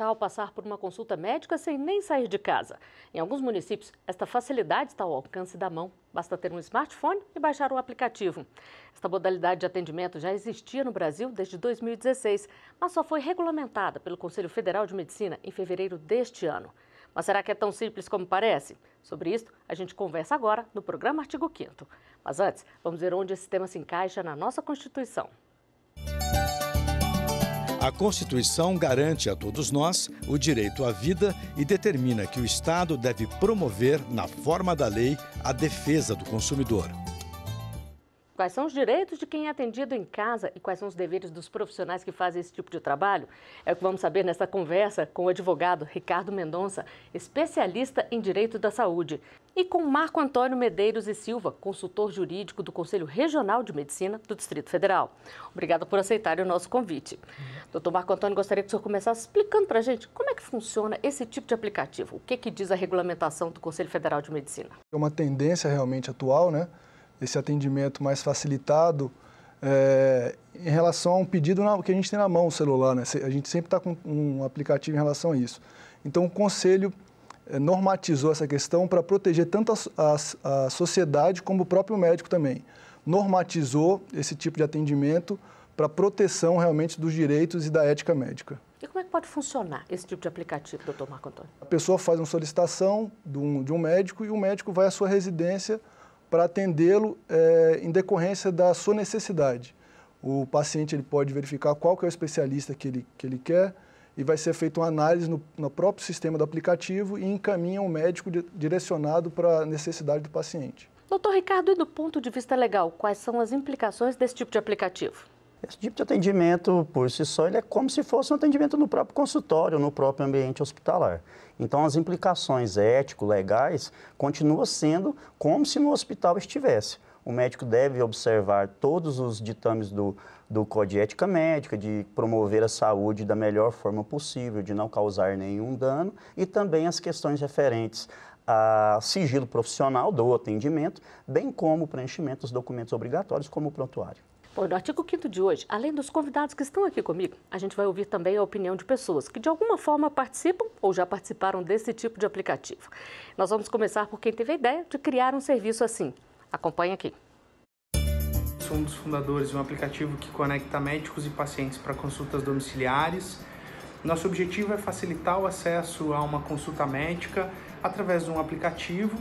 fundamental passar por uma consulta médica sem nem sair de casa. Em alguns municípios, esta facilidade está ao alcance da mão. Basta ter um smartphone e baixar o aplicativo. Esta modalidade de atendimento já existia no Brasil desde 2016, mas só foi regulamentada pelo Conselho Federal de Medicina em fevereiro deste ano. Mas será que é tão simples como parece? Sobre isso, a gente conversa agora no programa Artigo 5º. Mas antes, vamos ver onde esse tema se encaixa na nossa Constituição. A Constituição garante a todos nós o direito à vida e determina que o Estado deve promover, na forma da lei, a defesa do consumidor. Quais são os direitos de quem é atendido em casa e quais são os deveres dos profissionais que fazem esse tipo de trabalho? É o que vamos saber nesta conversa com o advogado Ricardo Mendonça, especialista em direito da saúde, e com Marco Antônio Medeiros e Silva, consultor jurídico do Conselho Regional de Medicina do Distrito Federal. Obrigada por aceitar o nosso convite. Doutor Marco Antônio, gostaria que o senhor começasse explicando para a gente como é que funciona esse tipo de aplicativo. O que diz a regulamentação do Conselho Federal de Medicina? É uma tendência realmente atual, né? Esse atendimento mais facilitado em relação a um pedido que a gente tem na mão, o celular, né? A gente sempre está com um aplicativo em relação a isso. Então, o Conselho normatizou essa questão para proteger tanto a sociedade como o próprio médico também. Normatizou esse tipo de atendimento para proteção realmente dos direitos e da ética médica. E como é que pode funcionar esse tipo de aplicativo, doutor Marco Antônio? A pessoa faz uma solicitação de um médico e o médico vai à sua residência para atendê-lo em decorrência da sua necessidade. O paciente ele pode verificar qual que é o especialista que ele quer e vai ser feita uma análise no próprio sistema do aplicativo e encaminha um médico direcionado para a necessidade do paciente. Doutor Ricardo, e do ponto de vista legal, quais são as implicações desse tipo de aplicativo? Esse tipo de atendimento, por si só, ele é como se fosse um atendimento no próprio consultório, no próprio ambiente hospitalar. Então, as implicações ético-legais continuam sendo como se no hospital estivesse. O médico deve observar todos os ditames do Código de Ética Médica, de promover a saúde da melhor forma possível, de não causar nenhum dano, e também as questões referentes a sigilo profissional do atendimento, bem como o preenchimento dos documentos obrigatórios, como o prontuário. Bom, no artigo 5º de hoje, além dos convidados que estão aqui comigo, a gente vai ouvir também a opinião de pessoas que de alguma forma participam ou já participaram desse tipo de aplicativo. Nós vamos começar por quem teve a ideia de criar um serviço assim. Acompanhe aqui. Sou um dos fundadores de um aplicativo que conecta médicos e pacientes para consultas domiciliares. Nosso objetivo é facilitar o acesso a uma consulta médica através de um aplicativo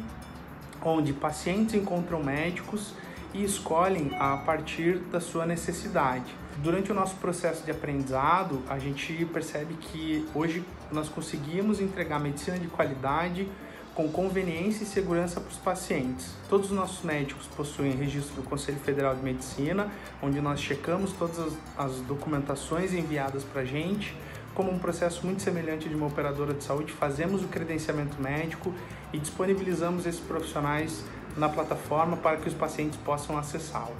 onde pacientes encontram médicos e escolhem a partir da sua necessidade. Durante o nosso processo de aprendizado, a gente percebe que hoje nós conseguimos entregar medicina de qualidade com conveniência e segurança para os pacientes. Todos os nossos médicos possuem registro do Conselho Federal de Medicina, onde nós checamos todas as documentações enviadas para a gente. Como um processo muito semelhante de uma operadora de saúde, fazemos o credenciamento médico e disponibilizamos esses profissionais na plataforma para que os pacientes possam acessá-la.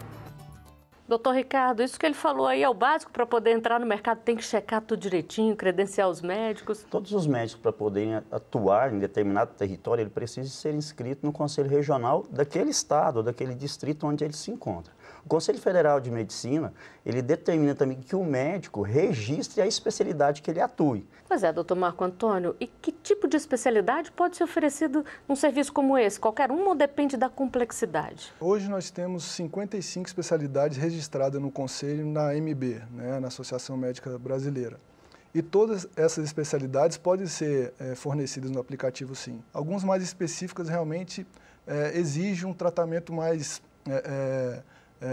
Doutor Ricardo, isso que ele falou aí é o básico para poder entrar no mercado, tem que checar tudo direitinho, credenciar os médicos? Todos os médicos, para poderem atuar em determinado território, ele precisa ser inscrito no Conselho Regional daquele estado ou daquele distrito onde ele se encontra. O Conselho Federal de Medicina, ele determina também que o médico registre a especialidade que ele atue. Pois é, doutor Marco Antônio, e que tipo de especialidade pode ser oferecido num serviço como esse? Qualquer um ou depende da complexidade? Hoje nós temos 55 especialidades registradas no Conselho na AMB, né, na Associação Médica Brasileira. E todas essas especialidades podem ser fornecidas no aplicativo, sim. Algumas mais específicas realmente exigem um tratamento mais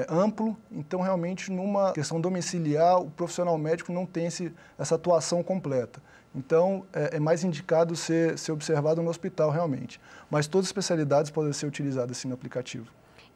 amplo, então realmente numa questão domiciliar o profissional médico não tem essa atuação completa. Então é mais indicado ser observado no hospital realmente. Mas todas as especialidades podem ser utilizadas assim no aplicativo.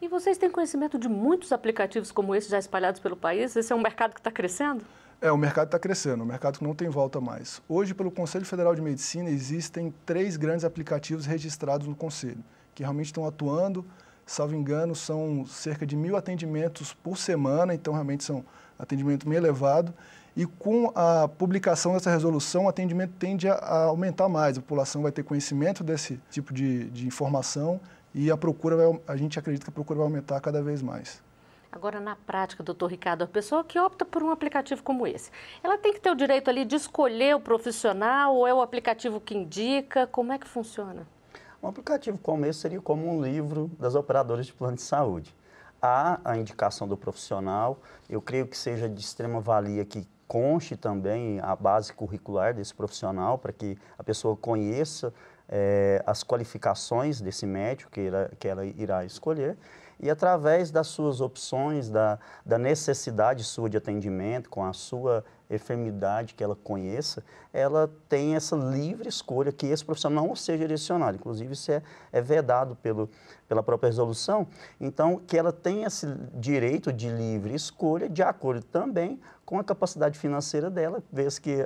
E vocês têm conhecimento de muitos aplicativos como esse já espalhados pelo país? Esse é um mercado que está crescendo? O mercado está crescendo, o mercado não tem volta mais. Hoje, pelo Conselho Federal de Medicina, existem 3 grandes aplicativos registrados no Conselho, que realmente estão atuando. Salvo engano, são cerca de 1.000 atendimentos por semana, então realmente são atendimento meio elevado. E com a publicação dessa resolução, o atendimento tende a aumentar mais, a população vai ter conhecimento desse tipo de informação e a gente acredita que a procura vai aumentar cada vez mais. Agora, na prática, doutor Ricardo, a pessoa que opta por um aplicativo como esse, ela tem que ter o direito ali de escolher o profissional ou é o aplicativo que indica? Como é que funciona? Um aplicativo como esse seria como um livro das operadoras de plano de saúde. Há a indicação do profissional, eu creio que seja de extrema valia que conste também a base curricular desse profissional, para que a pessoa conheça as qualificações desse médico que ela irá escolher, e através das suas opções, da necessidade sua de atendimento, com a sua enfermidade que ela conheça, ela tem essa livre escolha, que esse profissional não seja direcionado. Inclusive, isso é vedado pela própria resolução. Então, que ela tenha esse direito de livre escolha, de acordo também com a capacidade financeira dela, vez que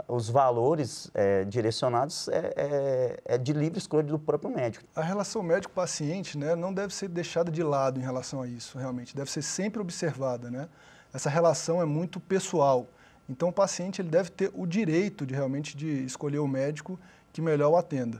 os valores direcionados é de livre escolha do próprio médico. A relação médico-paciente, né, não deve ser deixada de lado em relação a isso, realmente. Deve ser sempre observada, né? Essa relação é muito pessoal. Então, o paciente ele deve ter o direito realmente de escolher o médico que melhor o atenda.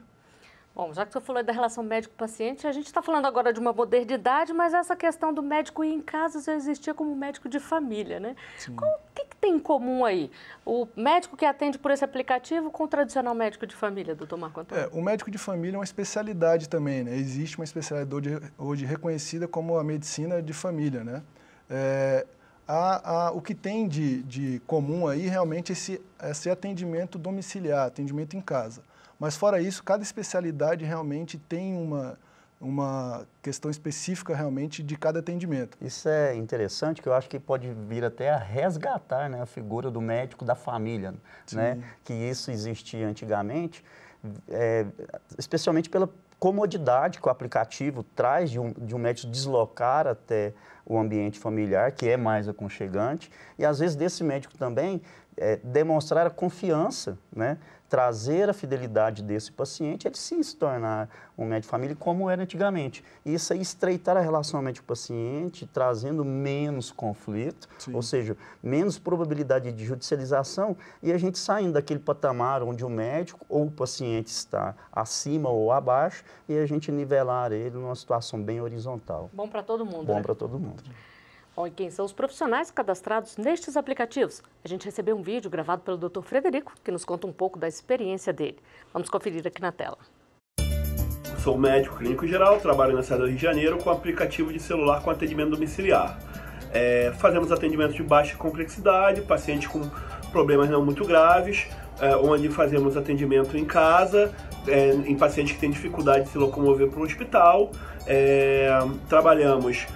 Bom, já que você falou da relação médico-paciente, a gente está falando agora de uma modernidade, mas essa questão do médico ir em casa já existia como médico de família, né? O que tem em comum aí? O médico que atende por esse aplicativo com o tradicional médico de família, doutor Marco Antônio? O médico de família é uma especialidade também, né? Existe uma especialidade hoje reconhecida como a medicina de família, né? O que tem de comum aí realmente esse atendimento domiciliar, atendimento em casa. Mas fora isso, cada especialidade realmente tem uma questão específica realmente de cada atendimento. Isso é interessante, que eu acho que pode vir até a resgatar, né, a figura do médico da família, né, que isso existia antigamente, especialmente pela comodidade que o aplicativo traz de um médico deslocar até o ambiente familiar, que é mais aconchegante, e às vezes desse médico também demonstrar a confiança, né? Trazer a fidelidade desse paciente, ele sim se tornar um médico de família como era antigamente. E isso aí estreitar a relação médico-paciente, trazendo menos conflito, ou seja, menos probabilidade de judicialização, e a gente saindo daquele patamar onde o médico ou o paciente está acima ou abaixo, e a gente nivelar ele numa situação bem horizontal. Bom para todo mundo, Bom né? para todo mundo. Bom, e quem são os profissionais cadastrados nestes aplicativos? A gente recebeu um vídeo gravado pelo Dr. Frederico, que nos conta um pouco da experiência dele. Vamos conferir aqui na tela. Sou médico clínico geral, trabalho na cidade do Rio de Janeiro com aplicativo de celular com atendimento domiciliar. Fazemos atendimento de baixa complexidade, paciente com problemas não muito graves, onde fazemos atendimento em casa, em paciente que tem dificuldade de se locomover para o hospital. Trabalhamos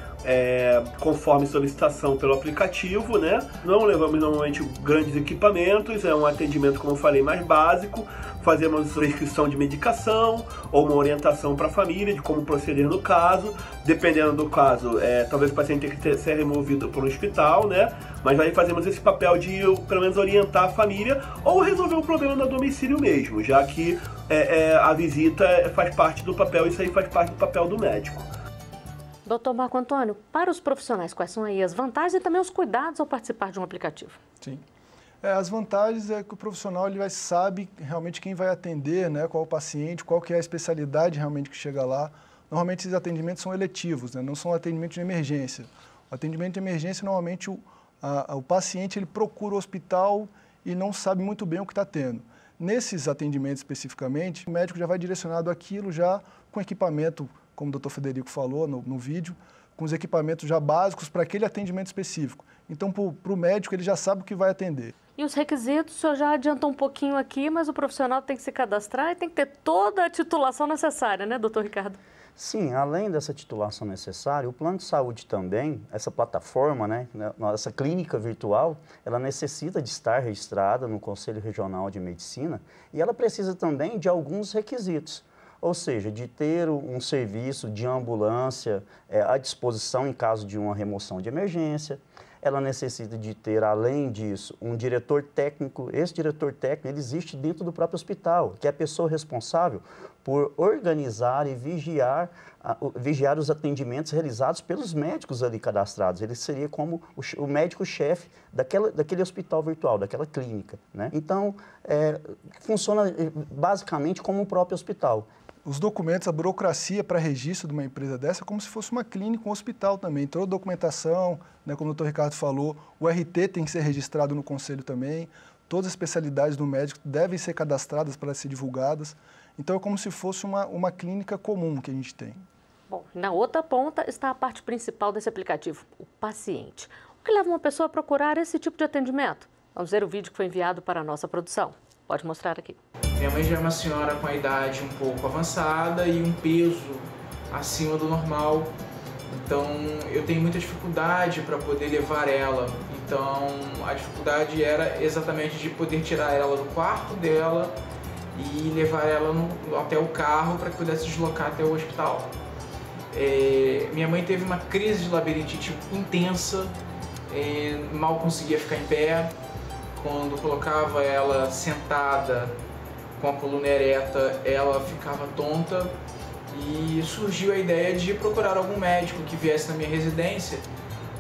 conforme solicitação pelo aplicativo, né? Não levamos normalmente grandes equipamentos, é um atendimento, como eu falei, mais básico. Fazemos prescrição de medicação ou uma orientação para a família de como proceder no caso. Dependendo do caso, talvez o paciente tenha que ser removido para o hospital, né? Mas aí fazemos esse papel de, pelo menos, orientar a família ou resolver o problema no domicílio mesmo, já que a visita faz parte do papel, isso aí faz parte do papel do médico. Doutor Marco Antônio, para os profissionais, quais são aí as vantagens e também os cuidados ao participar de um aplicativo? Sim. As vantagens é que o profissional ele sabe realmente quem vai atender, né, qual o paciente, qual que é a especialidade realmente que chega lá. Normalmente esses atendimentos são eletivos, né, não são atendimentos de emergência. O atendimento de emergência, normalmente o paciente ele procura o hospital e não sabe muito bem o que está tendo. Nesses atendimentos especificamente, o médico já vai direcionado àquilo já com equipamento, como o doutor Frederico falou no vídeo, com os equipamentos já básicos para aquele atendimento específico. Então, para o médico, ele já sabe o que vai atender. E os requisitos, o senhor já adiantou um pouquinho aqui, mas o profissional tem que se cadastrar e tem que ter toda a titulação necessária, né, doutor Ricardo? Sim, além dessa titulação necessária, o plano de saúde também, essa plataforma, né, essa clínica virtual, ela necessita de estar registrada no Conselho Regional de Medicina e ela precisa também de alguns requisitos. Ou seja, de ter um serviço de ambulância à disposição em caso de uma remoção de emergência. Ela necessita de ter, além disso, um diretor técnico. Esse diretor técnico ele existe dentro do próprio hospital, que é a pessoa responsável por organizar e vigiar os atendimentos realizados pelos médicos ali cadastrados. Ele seria como o médico-chefe daquele hospital virtual, daquela clínica, né? Então, funciona basicamente como o próprio hospital. Os documentos, a burocracia para registro de uma empresa dessa é como se fosse uma clínica, um hospital também. Toda a documentação, né, como o Dr. Ricardo falou, o RT tem que ser registrado no conselho também. Todas as especialidades do médico devem ser cadastradas para ser divulgadas. Então, é como se fosse uma clínica comum que a gente tem. Bom, na outra ponta está a parte principal desse aplicativo, o paciente. O que leva uma pessoa a procurar esse tipo de atendimento? Vamos ver o vídeo que foi enviado para a nossa produção. Pode mostrar aqui. Minha mãe já é uma senhora com a idade um pouco avançada e um peso acima do normal. Então, eu tenho muita dificuldade para poder levar ela. Então, a dificuldade era exatamente de poder tirar ela do quarto dela e levar ela até o carro para que pudesse deslocar até o hospital. Minha mãe teve uma crise de labirintite intensa, mal conseguia ficar em pé. Quando colocava ela sentada com a coluna ereta, ela ficava tonta e surgiu a ideia de procurar algum médico que viesse na minha residência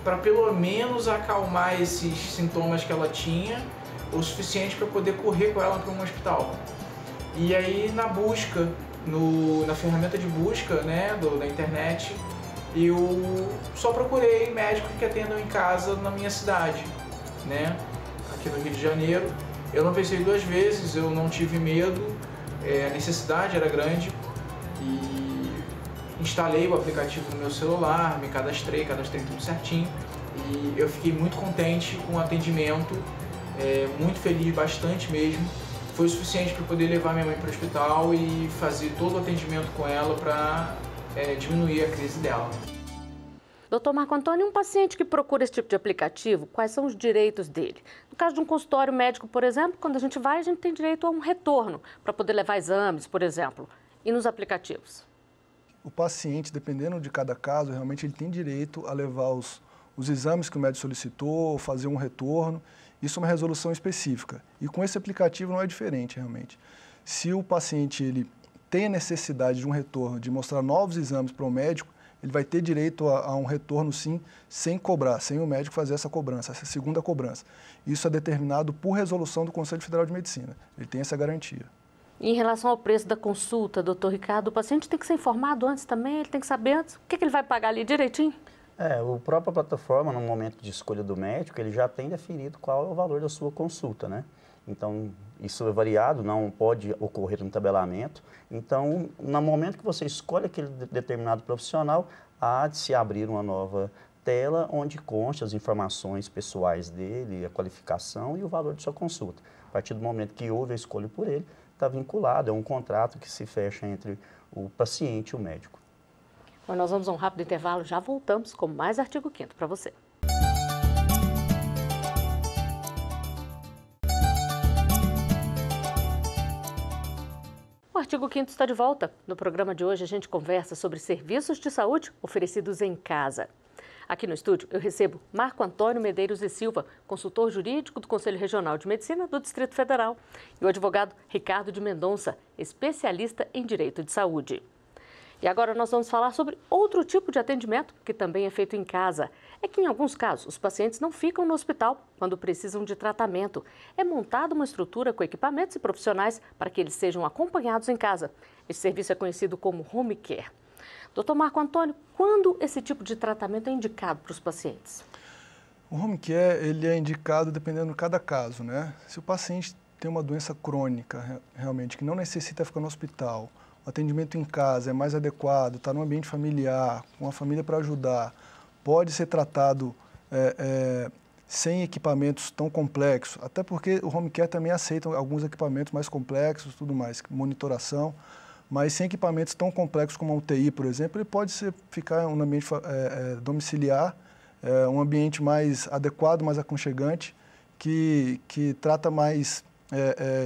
para pelo menos acalmar esses sintomas que ela tinha, o suficiente para poder correr com ela para um hospital. E aí, na busca, na ferramenta de busca, né, da internet, eu só procurei médicos que atendam em casa na minha cidade, né, aqui no Rio de Janeiro. Eu não pensei duas vezes, eu não tive medo, a necessidade era grande e instalei o aplicativo no meu celular, me cadastrei tudo certinho e eu fiquei muito contente com o atendimento, muito feliz, bastante mesmo. Foi o suficiente para poder levar minha mãe para o hospital e fazer todo o atendimento com ela para diminuir a crise dela. Doutor Marco Antônio, um paciente que procura esse tipo de aplicativo, quais são os direitos dele? No caso de um consultório médico, por exemplo, quando a gente vai, a gente tem direito a um retorno para poder levar exames, por exemplo. E nos aplicativos? O paciente, dependendo de cada caso, realmente ele tem direito a levar os exames que o médico solicitou, fazer um retorno. Isso é uma resolução específica. E com esse aplicativo não é diferente, realmente. Se o paciente ele tem a necessidade de um retorno, de mostrar novos exames para o médico, ele vai ter direito a um retorno, sim, sem cobrar, sem o médico fazer essa cobrança, essa segunda cobrança. Isso é determinado por resolução do Conselho Federal de Medicina. Ele tem essa garantia. E em relação ao preço da consulta, doutor Ricardo, o paciente tem que ser informado antes também? Ele tem que saber antes o que ele vai pagar ali direitinho? O própria plataforma, no momento de escolha do médico, ele já tem definido qual é o valor da sua consulta, né? Então, isso é variado, não pode ocorrer um tabelamento. Então, no momento que você escolhe aquele determinado profissional, há de se abrir uma nova tela onde conste as informações pessoais dele, a qualificação e o valor de sua consulta. A partir do momento que houve a escolha por ele, está vinculado, é um contrato que se fecha entre o paciente e o médico. Bom, nós vamos a um rápido intervalo, já voltamos com mais Artigo 5º para você. O Artigo 5º está de volta. No programa de hoje a gente conversa sobre serviços de saúde oferecidos em casa. Aqui no estúdio eu recebo Marco Antônio Medeiros e Silva, consultor jurídico do Conselho Regional de Medicina do Distrito Federal, e o advogado Ricardo de Mendonça, especialista em direito de saúde. E agora nós vamos falar sobre outro tipo de atendimento que também é feito em casa. É que em alguns casos os pacientes não ficam no hospital quando precisam de tratamento. É montada uma estrutura com equipamentos e profissionais para que eles sejam acompanhados em casa. Esse serviço é conhecido como home care. Doutor Marco Antônio, quando esse tipo de tratamento é indicado para os pacientes? O home care ele é indicado dependendo de cada caso, né? Se o paciente tem uma doença crônica realmente que não necessita ficar no hospital, o atendimento em casa é mais adequado, está no ambiente familiar, com a família para ajudar, pode ser tratado sem equipamentos tão complexos, até porque o home care também aceita alguns equipamentos mais complexos, tudo mais, monitoração, mas sem equipamentos tão complexos como a UTI, por exemplo, ele pode ficar em um ambiente domiciliar, um ambiente mais adequado, mais aconchegante, que trata mais,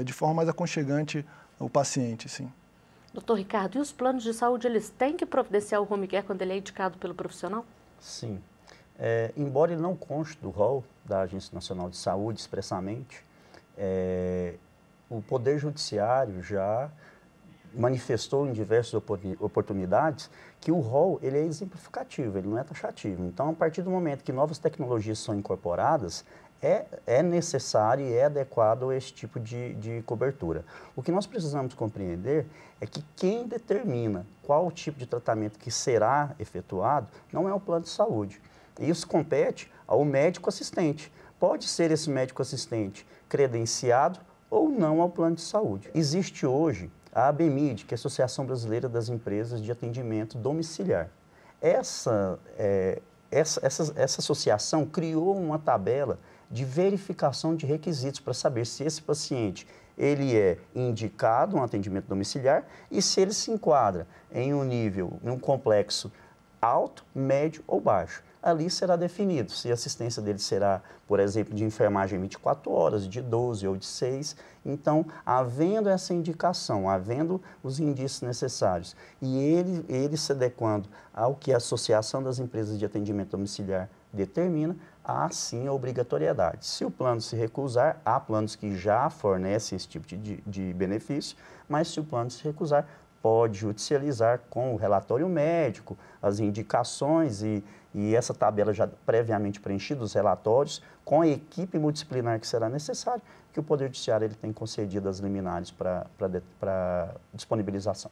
de forma mais aconchegante o paciente, sim. Doutor Ricardo, e os planos de saúde, eles têm que providenciar o home care quando ele é indicado pelo profissional? Sim. Embora ele não conste do rol da Agência Nacional de Saúde expressamente, o Poder Judiciário já manifestou em diversas oportunidades que o rol ele é exemplificativo, ele não é taxativo. Então, a partir do momento que novas tecnologias são incorporadas, é necessário e é adequado a esse tipo de cobertura. O que nós precisamos compreender é que quem determina qual o tipo de tratamento que será efetuado não é o plano de saúde. Isso compete ao médico assistente. Pode ser esse médico assistente credenciado ou não ao plano de saúde. Existe hoje a ABMID, que é a Associação Brasileira das Empresas de Atendimento Domiciliar. Essa associação criou uma tabela de verificação de requisitos para saber se esse paciente ele é indicado um atendimento domiciliar e se ele se enquadra em um complexo alto, médio ou baixo. Ali será definido se a assistência dele será, por exemplo, de enfermagem 24 horas, de 12 ou de 6. Então, havendo essa indicação, havendo os indícios necessários e ele se adequando ao que a Associação das Empresas de Atendimento Domiciliar determina, há sim a obrigatoriedade. Se o plano se recusar, há planos que já fornecem esse tipo de benefício, mas se o plano se recusar, pode judicializar com o relatório médico, as indicações e essa tabela já previamente preenchida, os relatórios, com a equipe multidisciplinar que será necessário, que o Poder Judiciário ele tem concedido as liminares para disponibilização.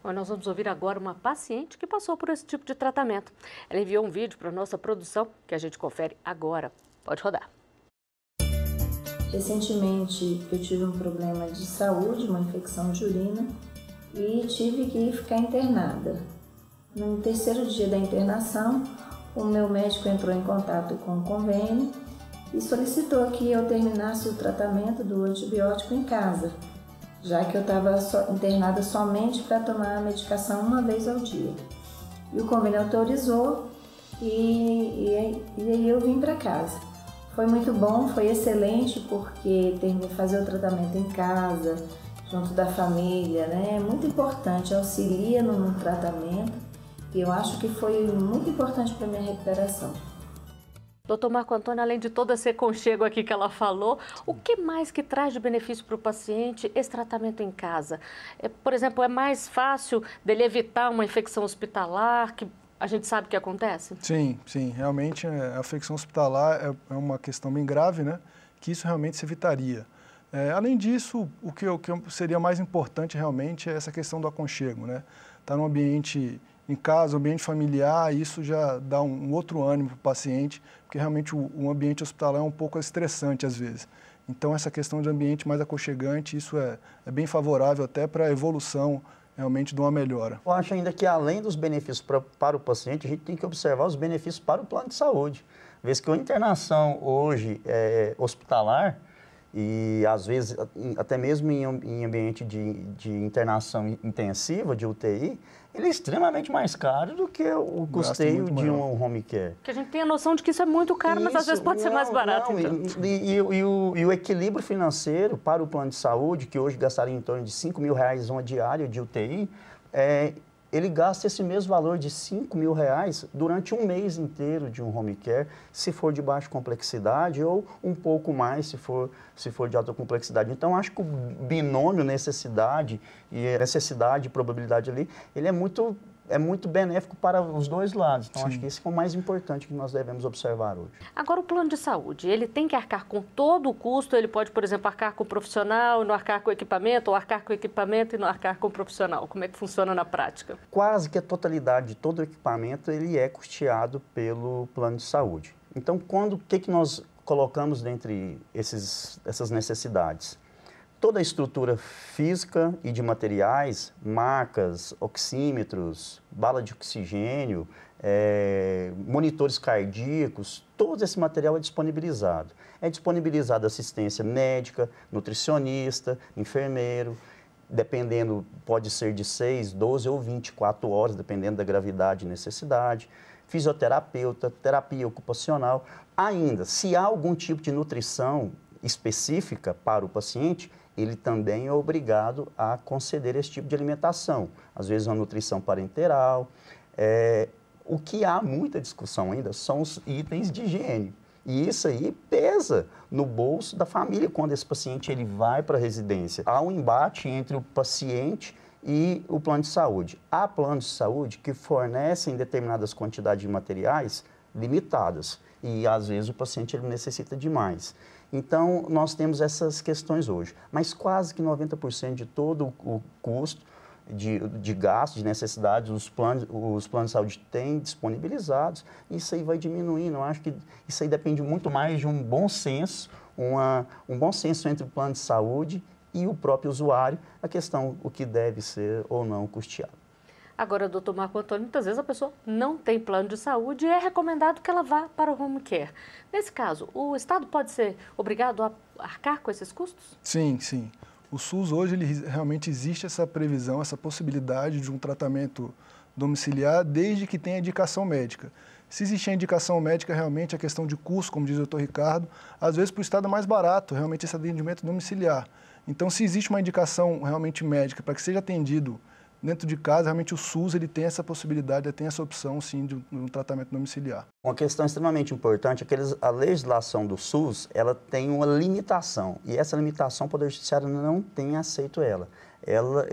Bom, nós vamos ouvir agora uma paciente que passou por esse tipo de tratamento. Ela enviou um vídeo para a nossa produção que a gente confere agora. Pode rodar. Recentemente eu tive um problema de saúde, uma infecção de urina, e tive que ficar internada. No terceiro dia da internação, o meu médico entrou em contato com o convênio e solicitou que eu terminasse o tratamento do antibiótico em casa, já que eu estava internada somente para tomar a medicação uma vez ao dia. E o convênio autorizou e aí eu vim para casa. Foi muito bom, foi excelente, porque terminei de fazer o tratamento em casa, junto da família, né? É muito importante, auxilia no tratamento e eu acho que foi muito importante para a minha recuperação. Doutor Marco Antônio, além de todo esse aconchego aqui que ela falou, o que mais que traz de benefício para o paciente esse tratamento em casa? Por exemplo, é mais fácil dele evitar uma infecção hospitalar, que a gente sabe que acontece? Sim, sim. Realmente a infecção hospitalar é uma questão bem grave, né? Que isso realmente se evitaria. Além disso, o que seria mais importante realmente é essa questão do aconchego, né? Estar num ambiente em casa, um ambiente familiar, isso já dá um outro ânimo para o paciente, porque realmente o ambiente hospitalar é um pouco estressante às vezes. Então, essa questão de ambiente mais aconchegante, isso é bem favorável até para a evolução realmente de uma melhora. Eu acho ainda que além dos benefícios para o paciente, a gente tem que observar os benefícios para o plano de saúde. Vez que a internação hoje é hospitalar, e às vezes até mesmo em ambiente de internação intensiva, de UTI, ele é extremamente mais caro do que o custeio de um home care. Que a gente tem a noção de que isso é muito caro, mas às vezes pode ser mais barato. Não, então. E o equilíbrio financeiro para o plano de saúde, que hoje gastaria em torno de R$5.000 uma diária de UTI, ele gasta esse mesmo valor de R$5.000 durante um mês inteiro de um home care, se for de baixa complexidade, ou um pouco mais se for de alta complexidade. Então, acho que o binômio necessidade e probabilidade ali, ele é muito benéfico para os dois lados. Então, acho que esse é o mais importante que nós devemos observar hoje. Agora, o plano de saúde, ele tem que arcar com todo o custo? Ele pode, por exemplo, arcar com o profissional e não arcar com o equipamento, ou arcar com o equipamento e não arcar com o profissional? Como é que funciona na prática? Quase que a totalidade de todo o equipamento, ele é custeado pelo plano de saúde. Então, o que nós colocamos dentre essas necessidades? Toda a estrutura física e de materiais, macas, oxímetros, bala de oxigênio, monitores cardíacos, todo esse material é disponibilizado. É disponibilizada assistência médica, nutricionista, enfermeiro, dependendo, pode ser de 6, 12 ou 24 horas, dependendo da gravidade e necessidade, fisioterapeuta, terapia ocupacional. Ainda, se há algum tipo de nutrição específica para o paciente, ele também é obrigado a conceder esse tipo de alimentação. Às vezes, uma nutrição parenteral. O que há muita discussão ainda são os itens de higiene. E isso aí pesa no bolso da família quando esse paciente ele vai para a residência. Há um embate entre o paciente e o plano de saúde. Há planos de saúde que fornecem determinadas quantidades de materiais limitadas e, às vezes, o paciente ele necessita de mais. Então, nós temos essas questões hoje, mas quase que 90% de todo o custo de gasto, de necessidades, os planos de saúde têm disponibilizados, e isso aí vai diminuindo. Eu acho que isso aí depende muito mais de um bom senso, um bom senso entre o plano de saúde e o próprio usuário, a questão o que deve ser ou não custeado. Agora, doutor Marco Antônio, muitas vezes a pessoa não tem plano de saúde e é recomendado que ela vá para o home care. Nesse caso, o Estado pode ser obrigado a arcar com esses custos? Sim, sim. O SUS hoje, realmente existe essa previsão, essa possibilidade de um tratamento domiciliar desde que tenha indicação médica. Se existir a indicação médica, realmente a questão de custo, como diz o doutor Ricardo, às vezes para o Estado é mais barato, realmente esse atendimento domiciliar. Então, se existe uma indicação realmente médica para que seja atendido dentro de casa, realmente o SUS ele tem essa possibilidade, tem essa opção, sim, de um tratamento domiciliar. Uma questão extremamente importante é que a legislação do SUS, ela tem uma limitação, e essa limitação o Poder Judiciário não tem aceito ela. Ela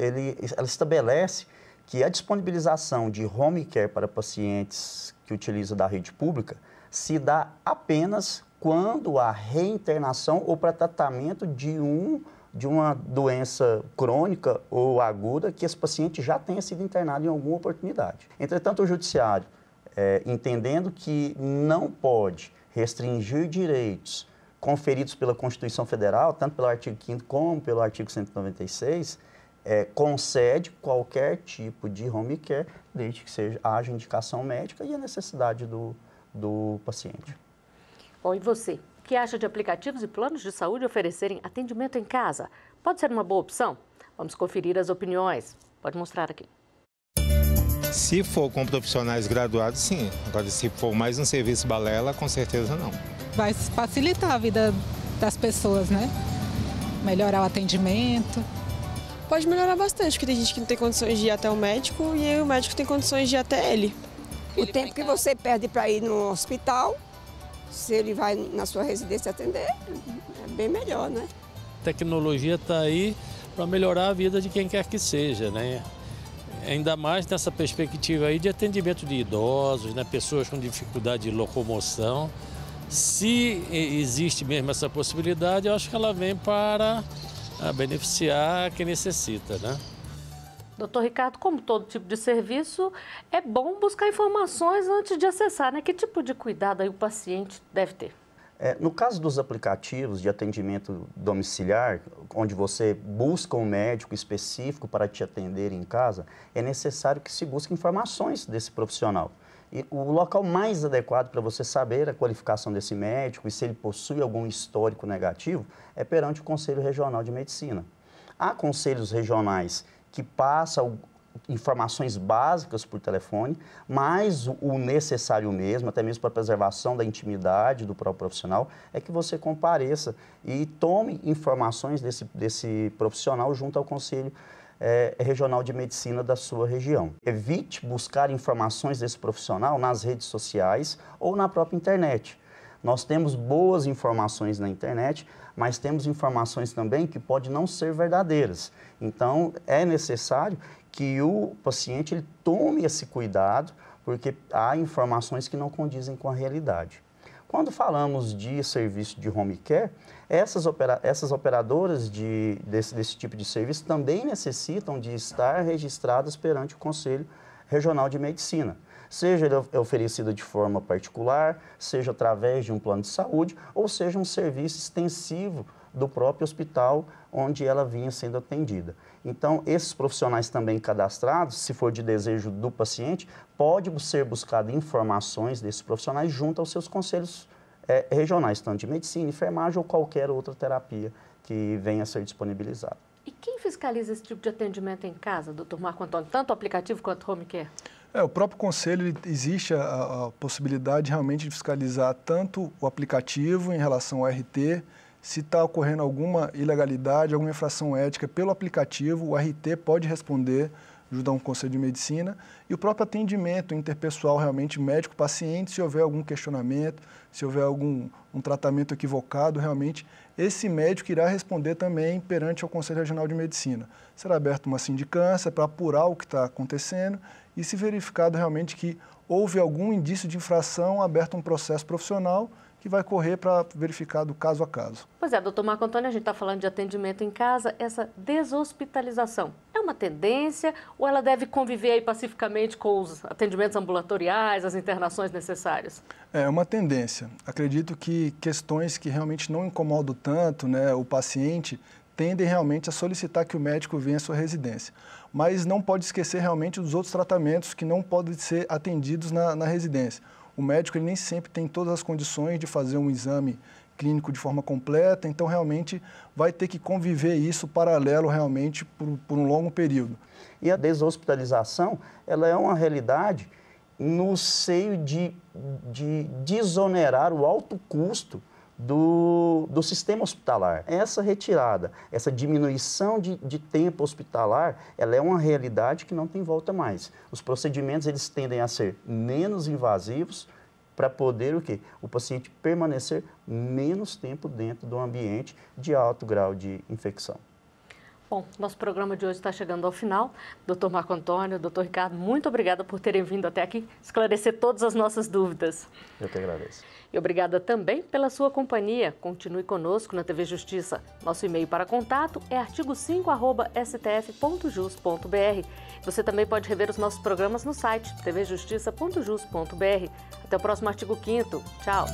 estabelece que a disponibilização de home care para pacientes que utilizam da rede pública se dá apenas quando há reinternação ou para tratamento de uma doença crônica ou aguda que esse paciente já tenha sido internado em alguma oportunidade. Entretanto, o Judiciário, entendendo que não pode restringir direitos conferidos pela Constituição Federal, tanto pelo artigo 5º como pelo artigo 196, concede qualquer tipo de home care, desde que haja indicação médica e a necessidade do paciente. Bom, e você? O que acha de aplicativos e planos de saúde oferecerem atendimento em casa? Pode ser uma boa opção? Vamos conferir as opiniões. Pode mostrar aqui. Se for com profissionais graduados, sim. Agora, se for mais um serviço balela, com certeza não. Vai facilitar a vida das pessoas, né? Melhorar o atendimento. Pode melhorar bastante, porque tem gente que não tem condições de ir até o médico e o médico tem condições de ir até ele. O tempo que você perde para ir no hospital, se ele vai na sua residência atender, é bem melhor, né? A tecnologia está aí para melhorar a vida de quem quer que seja, né? Ainda mais nessa perspectiva aí de atendimento de idosos, né? Pessoas com dificuldade de locomoção. Se existe mesmo essa possibilidade, eu acho que ela vem para beneficiar quem necessita, né? Doutor Ricardo, como todo tipo de serviço, é bom buscar informações antes de acessar, né? Que tipo de cuidado aí o paciente deve ter? No caso dos aplicativos de atendimento domiciliar, onde você busca um médico específico para te atender em casa, é necessário que se busque informações desse profissional. E o local mais adequado para você saber a qualificação desse médico e se ele possui algum histórico negativo é perante o Conselho Regional de Medicina. Há conselhos regionais que passam informações básicas por telefone, mas o necessário mesmo, até mesmo para a preservação da intimidade do próprio profissional, é que você compareça e tome informações desse profissional junto ao Conselho Regional de Medicina da sua região. Evite buscar informações desse profissional nas redes sociais ou na própria internet. Nós temos boas informações na internet, mas temos informações também que podem não ser verdadeiras. Então, é necessário que o paciente ele tome esse cuidado, porque há informações que não condizem com a realidade. Quando falamos de serviço de home care, essas operadoras desse tipo de serviço também necessitam de estar registradas perante o Conselho Regional de Medicina. Seja ele oferecido de forma particular, seja através de um plano de saúde, ou seja um serviço extensivo do próprio hospital onde ela vinha sendo atendida. Então, esses profissionais também cadastrados, se for de desejo do paciente, pode ser buscado informações desses profissionais junto aos seus conselhos regionais, tanto de medicina, enfermagem ou qualquer outra terapia que venha a ser disponibilizada. E quem fiscaliza esse tipo de atendimento em casa, doutor Marco Antônio, tanto o aplicativo quanto o home care? O próprio conselho, existe a possibilidade realmente de fiscalizar tanto o aplicativo em relação ao RT, se está ocorrendo alguma ilegalidade, alguma infração ética pelo aplicativo, o RT pode responder junto a um conselho de medicina, e o próprio atendimento interpessoal, realmente médico-paciente, se houver algum questionamento, se houver algum tratamento equivocado, realmente esse médico irá responder também perante ao Conselho Regional de Medicina. Será aberta uma sindicância para apurar o que está acontecendo e, se verificado realmente que houve algum indício de infração, aberto um processo profissional que vai correr para verificar do caso a caso. Pois é, doutor Marco Antônio, a gente está falando de atendimento em casa, essa deshospitalização é uma tendência ou ela deve conviver aí pacificamente com os atendimentos ambulatoriais, as internações necessárias? É uma tendência. Acredito que questões que realmente não incomodam tanto, né, o paciente, tendem realmente a solicitar que o médico venha à sua residência. Mas não pode esquecer realmente dos outros tratamentos que não podem ser atendidos na residência. O médico ele nem sempre tem todas as condições de fazer um exame clínico de forma completa, então realmente vai ter que conviver isso paralelo realmente por um longo período. E a deshospitalização, ela é uma realidade no seio de desonerar o alto custo do sistema hospitalar. Essa retirada, essa diminuição de tempo hospitalar, ela é uma realidade que não tem volta mais. Os procedimentos eles tendem a ser menos invasivos para poder o paciente permanecer menos tempo dentro do ambiente de alto grau de infecção. Bom, nosso programa de hoje está chegando ao final. Doutor Marco Antônio, doutor Ricardo, muito obrigada por terem vindo até aqui esclarecer todas as nossas dúvidas. Eu que agradeço. E obrigada também pela sua companhia. Continue conosco na TV Justiça. Nosso e-mail para contato é artigo5@stf.jus.br. Você também pode rever os nossos programas no site tvjustiça.jus.br. Até o próximo Artigo 5º. Tchau!